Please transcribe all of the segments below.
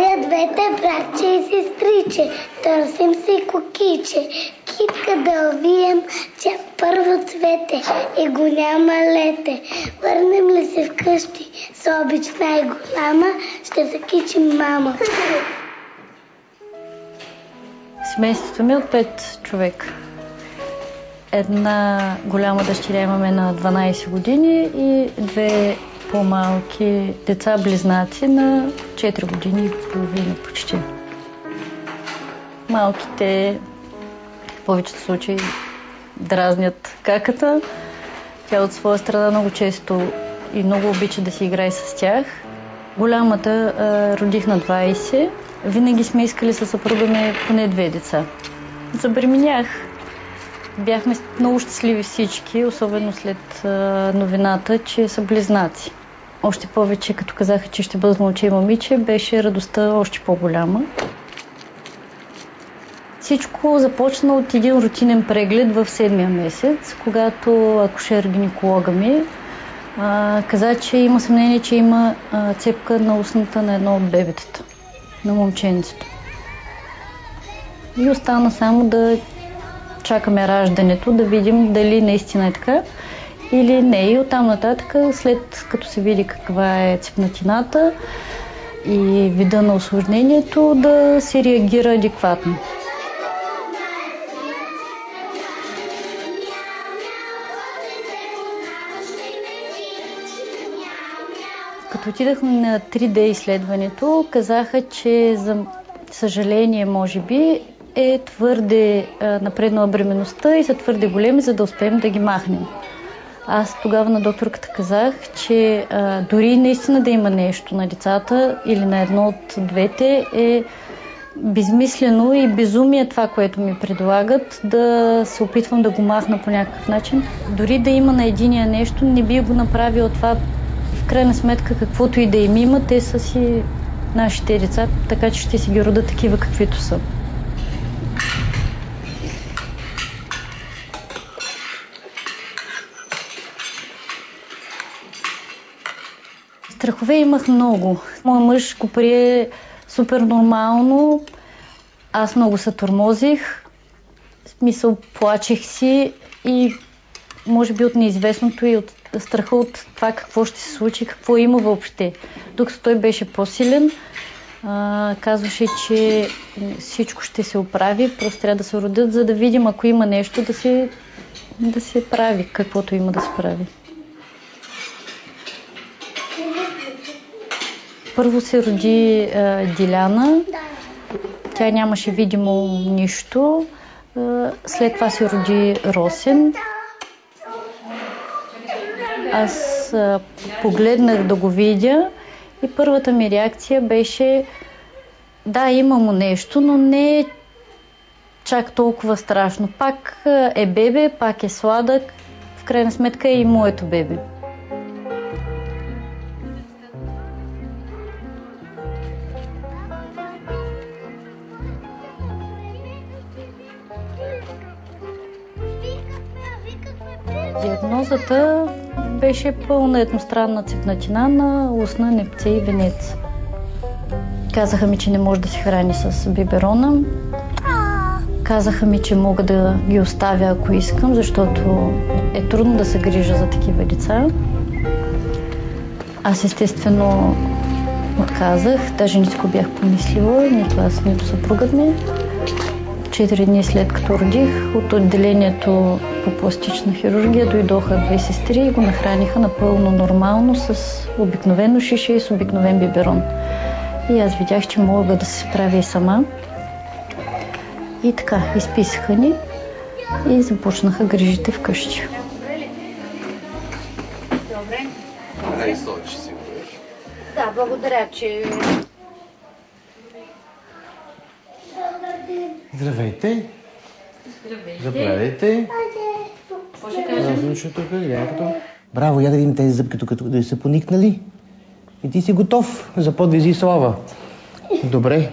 Поздравя двете братче и сестриче, търсим си кукиче. Китка да увием, тя първо цвете и го няма лете. Върнем ли се вкъщи с обич най-голяма, ще закичим мама. Семейството ми от 5 човека. Една голяма дъщеря имаме на 12 години и 2 по-малки деца-близнаци на 4 години и половина почти. Малките в повечето случаи дразнят каката. Тя от своя страна много често и много обича да си играе с тях. Голямата родих на 20. Винаги сме искали със съпруга ми поне 2 деца. Забременях. Бяхме много щастливи всички, особено след новината, че са близнаци. Още повече, като казаха, че ще бъдат момче и момиче, беше радостта още по-голяма. Всичко започна от един рутинен преглед в 7-я месец, когато акушер-гинеколога ми каза, че има съмнение, че има цепка на устната на едно от бебетата, на момченцето. И остана само да чакаме раждането, да видим дали наистина е така или не. И оттам нататък, след като се види каква е цепнатината и вида на усложнението, да се реагира адекватно. Като отидахме на 3D изследването, казаха, че за съжаление, може би, е твърде напреднала бременността и са твърде големи, за да успеем да ги махнем. Аз тогава на докторката казах, че дори наистина да има нещо на децата или на едно от двете е безмислено и безумие това, което ми предлагат, да се опитвам да го махна по някакъв начин. Дори да има на единия нещо, не би го направила това. В крайна сметка, каквото и да им има, те са си нашите деца, така че ще си ги родят такива, каквито са. Страхове имах много. Моят мъж го прие супер нормално. Аз много се тормозих. В смисъл, плачех си и може би от неизвестното и от страха от това какво ще се случи, какво има въобще. Докато той беше по-силен, казваше, че всичко ще се оправи, просто трябва да се родят, за да видим, ако има нещо, да се прави, каквото има да се прави. Първо се роди Диляна. Тя нямаше видимо нищо. След това се роди Росен. Аз погледнах да го видя и първата ми реакция беше: да, има му нещо, но не е чак толкова страшно. Пак е бебе, пак е сладък. В крайна сметка е и моето бебе. Диагнозата беше пълна едностранна цепнатина на устна, непце и венец. Казаха ми, че не може да се храни с биберона. Казаха ми, че мога да ги оставя, ако искам, защото е трудно да се грижа за такива деца. Аз естествено отказах, даже не си го бях помислила, нито аз, нито съпругът ми. 4 дни след като родих, от отделението по пластична хирургия дойдоха 2 сестри и го нахраниха напълно нормално с обикновено шише и с обикновен биберон. И аз видях, че мога да се справя и сама. И така, изписаха ни и започнаха грижите вкъщи. Добре. Да, благодаря, че... Здравейте! Заповядайте! Какво ще кажем? Браво, я да видим тези зъбки тук, да са поникнали. И ти си готов за подвизи и слава. Добре.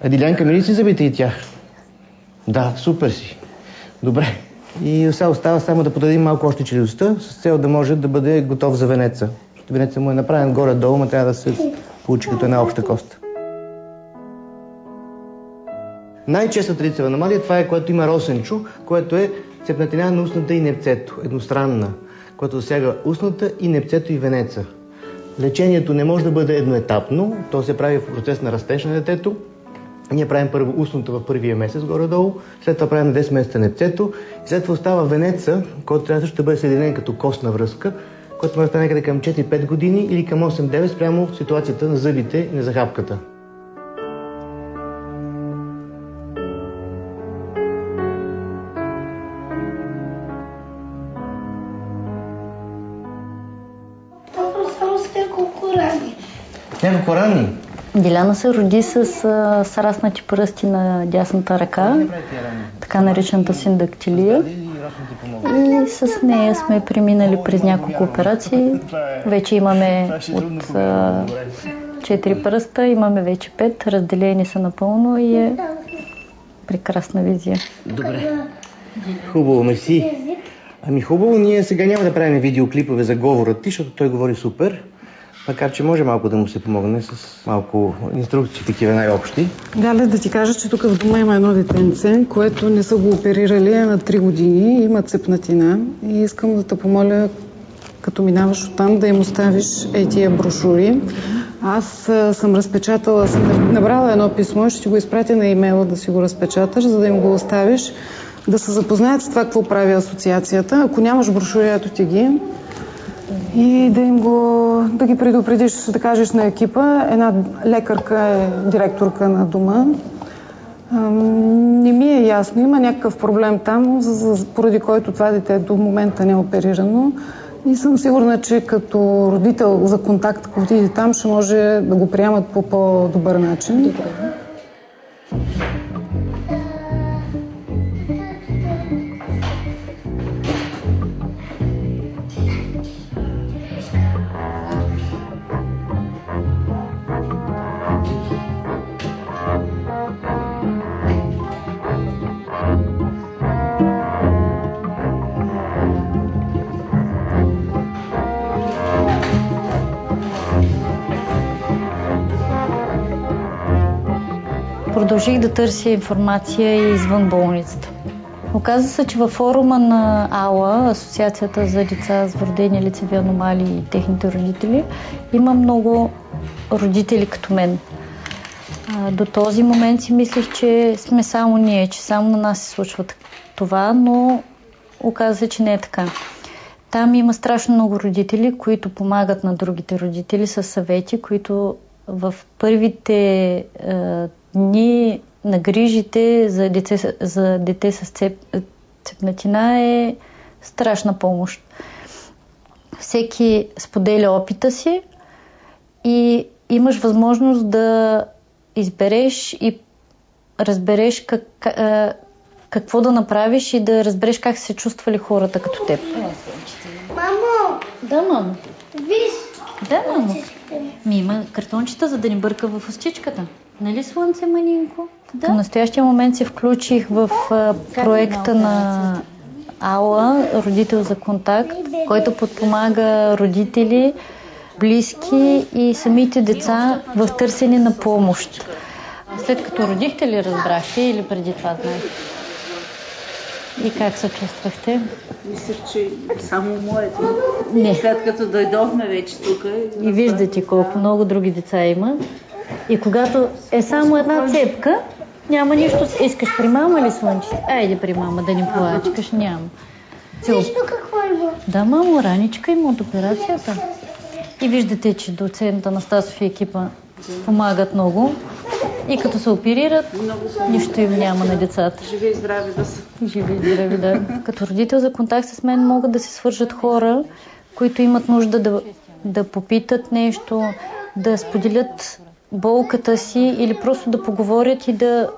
А Дилянка, мили си зъбите и тя? Да, супер си. Добре. И сега остава само да подадим малко още челюстта, с цел да може да бъде готов за венеца. Защото венеца му е направен горе-долу, но трябва да се получи като една обща кост. Най-честа традиция в аномалия това е, което има росенчо, което е цепнатина на устната и непцето, едностранна, което засяга устната и непцето и венеца. Лечението не може да бъде едноетапно, то се прави в процес на растеж на детето. Ние правим първо устното в първия месец горе-долу, след това правим на 10 месеца непцето и след това остава венеца, който трябва също да бъде съединен като костна връзка, който може да стане към 4-5 години или към 8-9 спрямо ситуацията на зъбите и на захапката. Няколко рани. Диляна се роди с сраснати пръсти на дясната ръка, така наречената синдактилия. И с нея сме преминали през няколко операции. Вече имаме от 4 пръста, имаме вече 5, разделени са напълно и е прекрасна визия. Добре. Хубаво, мерси. Ами хубаво, ние сега няма да правим видеоклипове за говорът ти, защото той говори супер. Макар че може малко да му се помогне с малко инструкции, такива най-общи. Да ти кажа, че тук в дома има едно детенце, което не са го оперирали на 3 години, има цепнатина и искам да те помоля, като минаваш оттам, да им оставиш тия брошури. Аз съм разпечатала, съм набрала едно писмо и ще ти го изпратя на имейла да си го разпечаташ, за да им го оставиш, да се запознаят с това, какво прави асоциацията. Ако нямаш брошури, ето ти ги. И да ги предупредиш, да кажеш на екипа. Една лекарка е директорка на дома. Не ми е ясно, има някакъв проблем там, поради който това дете до момента не е оперирано. И съм сигурна, че като родител за контакт, ако отиде там, ще може да го приемат по по-добър начин. Продължих да търся информация и извън болницата. Оказва се, че във форума на АЛА, Асоциацията за деца с вродени лицеви аномалии и техните родители, има много родители като мен. До този момент си мислех, че сме само ние, че само на нас се случва това, но оказва се, че не е така. Там има страшно много родители, които помагат на другите родители със съвети, които в първите дни на грижите за дете с цепнатина е страшна помощ. Всеки споделя опита си и имаш възможност да избереш и разбереш какво да направиш и да разбереш как се чувствали хората като теб. Мамо! Да, мамо. Виж! Да, мамо. Има картончета, за да ни бърка в устичката. Нали, слънце, манинко? Да. Към настоящия момент се включих в проекта на АЛА, Родител за контакт, който подпомага родители, близки и самите деца в търсене на помощ. След като родихте ли разбрахте или преди това знаете? И как се чувствахте? Мисля, че само моето. Не. След като дойдохме вече тук. И виждате колко много други деца има. И когато е само една цепка, няма нищо. Искаш при мама ли, слънче? Айде при мама да ни плачкаш. Няма. Нищо какво има? Да, мамо, раничка има от операцията. И виждате, че доцент Анастасов и екипа помагат много. И като се оперират, нищо им няма на децата. Живи и здрави да са. Живи и здрави, да. Като родител за контакт с мен могат да се свържат хора, които имат нужда да попитат нещо, да споделят болката си или просто да поговорят и да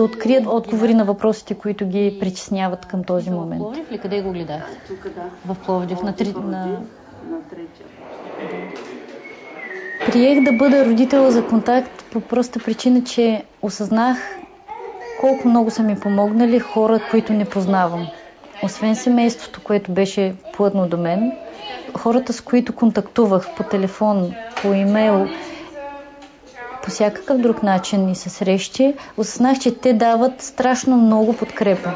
открият отговори на въпросите, които ги притесняват към този момент. В Пловдив ли? Къде го гледахте? Тук, да. В Пловдив, на третия. Приех да бъда родител за контакт по проста причина, че осъзнах колко много са ми помогнали хора, които не познавам. Освен семейството, което беше плътно до мен, хората, с които контактувах по телефон, по имейл, по всякакъв друг начин ни се срещи, осъзнах, че те дават страшно много подкрепа.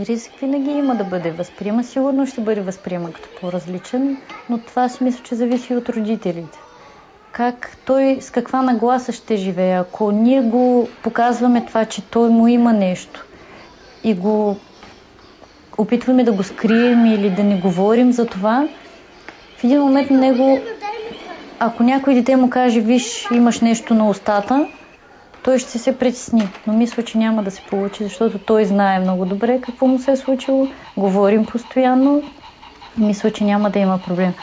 Риск винаги има да бъде възприема. Сигурно ще бъде възприема като по-различен, но това си мисля, че зависи от родителите. Как той, с каква нагласа ще живее. Ако ние го показваме това, че той му има нещо и го опитваме да го скрием или да не говорим за това, в един момент на него, ако някой дете му каже, виж, имаш нещо на устата, той ще се притесни, но мисля, че няма да се получи, защото той знае много добре какво му се е случило, говорим постоянно и мисля, че няма да има проблем.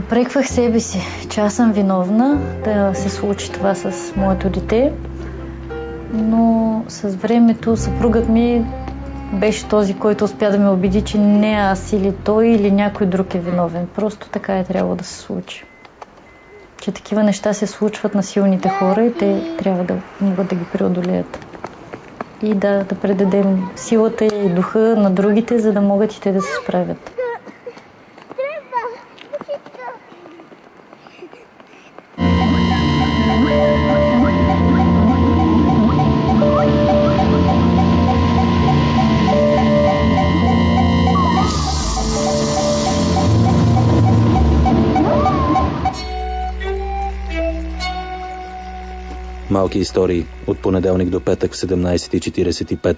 Упреквах себе си, че аз съм виновна да се случи това с моето дете, но с времето съпругът ми беше този, който успя да ме убеди, че не аз или той или някой друг е виновен. Просто така е трябвало да се случи. Че такива неща се случват на силните хора и те трябва да могат да ги преодолеят. И да предадем силата и духа на другите, за да могат и те да се справят. Малки истории от понеделник до петък в 17:45.